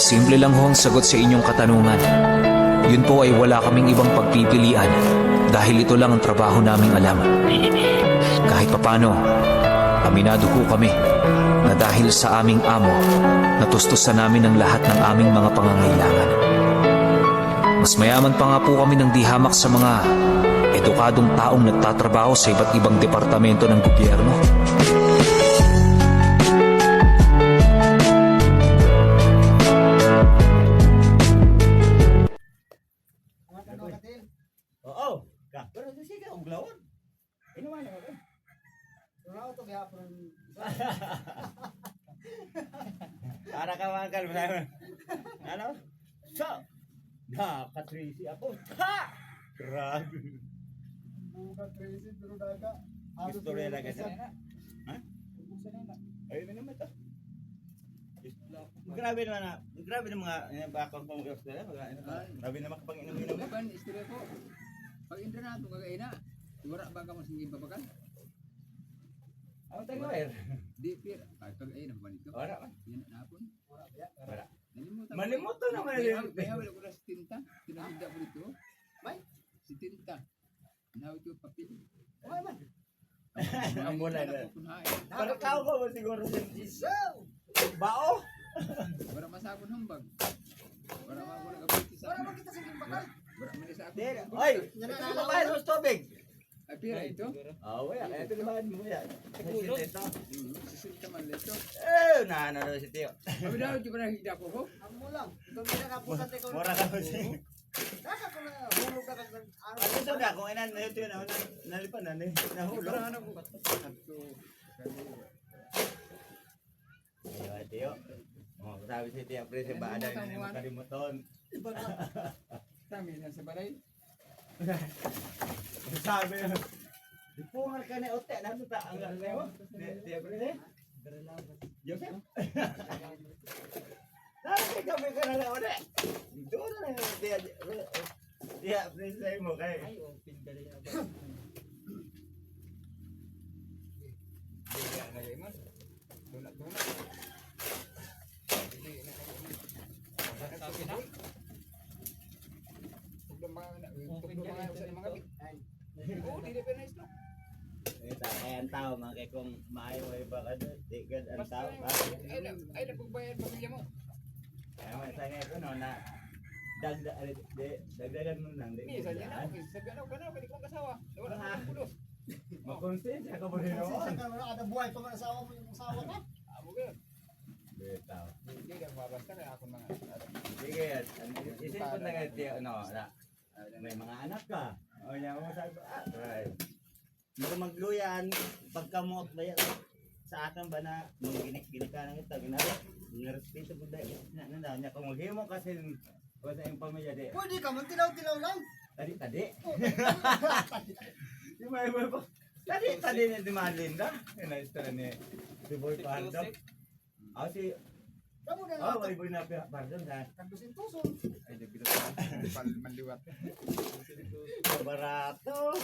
Simple lang ho ang sagot sa inyong katanungan. Yun po ay wala kaming ibang pagpipilian dahil ito lang ang trabaho naming alam. Kahit papano, aminado po kami na dahil sa aming amo, natustusan namin ang lahat ng aming mga pangangailangan. Mas mayaman pa nga po kami ng di hamak sa mga edukadong taong nagtatrabaho sa iba't ibang departamento ng gobyerno. Oo. Pero sige ka, uglawan. Inuman ako. Raw to gihapon. Para ka makal mo. Ano? So, nakatrisi ako. Ha! Grabe. Buka crazy pero daga. Istorya lang kasi. Ha? Ayun naman to. Grabe naman na. Grabe naman mga bakang pang-istorya. Grabe naman kapag inom-inom. Kan istorya ko. Pag indra na ito kagaina, wala ba ka masingin babakan? Ang tayo er. Di pir, kagaina ba nito? Wala man. Yan na hapon. Wala. Nalimutan. Malimutan naman yun. Kaya wala ko na si tinta. Tinagda ko dito. May, si tinta. Now ito papel. Okay man. Ang mula na. Kunain. Para tao ko siguro sa Jesus. Bao? Wala masakon hambag. Wala ako nag-abot sa. Para makita sa gimbakal. Wala man sa ako. Oy, papain mo sa tubig. Ay pira ito. Ah, wala. Ito naman mo yan. Ito. Sisit man ito. Naano daw si Tio. Abi daw di ba nakita ko ko? Amo lang. Ito gina ka pusan te ko. Mura ka ba siya? Daga ko na hulog ka kag Ano ito na? Kung inan na ito na nalipan na nahulog. Ano ko? Ato. Ayun, Tio. Oh, sabi si Tio, pre, si Bada, hindi mo kalimutan. Tami na sa balay. Sabi yun. Dipungan ka na ote, ano ta? Ang lalay mo? Tio, pre, Joseph? Nakakay kami ka na lang ulit. Doon na lang yung Tio, pre, sa'yo mo kay. Ay, open gali na ba? Bigyan na kayo man. Donat. Sabi na. Tugdong mga anak. Tugdong mga sa mga bit. Oo, dili pa na isto. Kaya ang tao, mga kay kung maayo ay baka doon. Tigad ang tao. Ay, napagbayad pamilya mo. Kaya masaya ko no na dagdagan mo lang. Minsan yan ako. Sabi ano ka na, pwede kong kasawa. Wala na akong pulos. Makonsensya ka ba rin Kasi naman? ka na ada buhay pa man asawa mo yung asawa ka. Amo ka. Bitaw. Hindi ka babasta kaya akong mga. Sige, isip ko na nga tiyo, ano, na may mga anak ka. O niya mo sabi, right. Hindi magluyan, pagkamot ba yan? Sa akin ba na maginik-ginik ka ng ito, ginari? Nga-respeto ko dahil. Nanda, niya kung maghimo kasi kung sa iyong pamilya di. Pwede ka man tilaw-tilaw lang. Tadi. Di ba po? Tadi ni di Malinda. Yan na istorya ni si Boy Pardon. Si Kamu na lang. Boy na Pardon ha. Kadusin tuson. Ay, di bilo. Manliwat. Barato.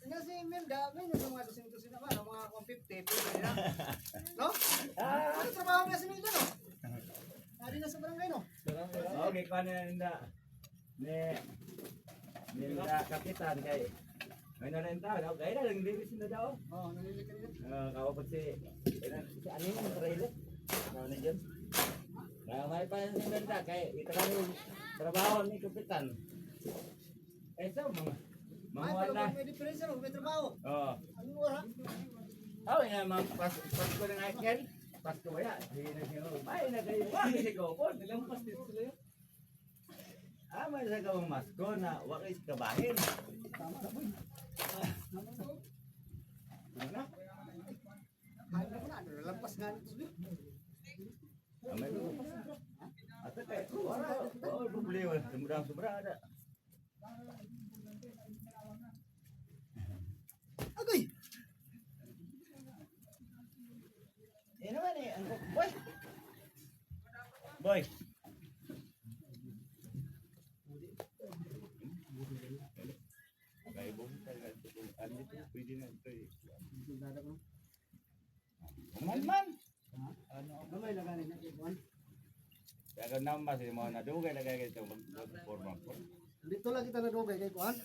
Nga si Milda, may nung mga dusin-dusin naman, ang mga 150, pwede na. No? Ano trabaho niya si Milda, no? Nari na sa barangay, no? Okay, kung ano na nila kapitan kay may na rin tao, kaya na lang bilis na daw. Oo, nalilikan yun. Kapag si ano yung trailer? Ano na dyan? May pa yung ganda, kaya ito lang yung trabaho ni kapitan. So, Ay, mga pero wala. may diferensya, may trabaho. Oo. Anong oras? Yan, Pasko ng Aiken. Pasko ba yan? Sige na siya. Ay, nagay ko po. Nilampas dito sila yun. May sa gawang masko na wakis kabahin. Tama na po. Ano na? Kahit na po na, lampas nga nito sila. May Ate kay, wala problema. Sobra ada. Agoy! Naman boy. Boy. Kaya bom talaga ito. Ano ito? Pwede na ito eh. Man. Ano? Gamay laganin na ipon. Pero naman, si mga nadugay na kaya ito, mag-forma po. Dito lang kita nadugay kay Kuan.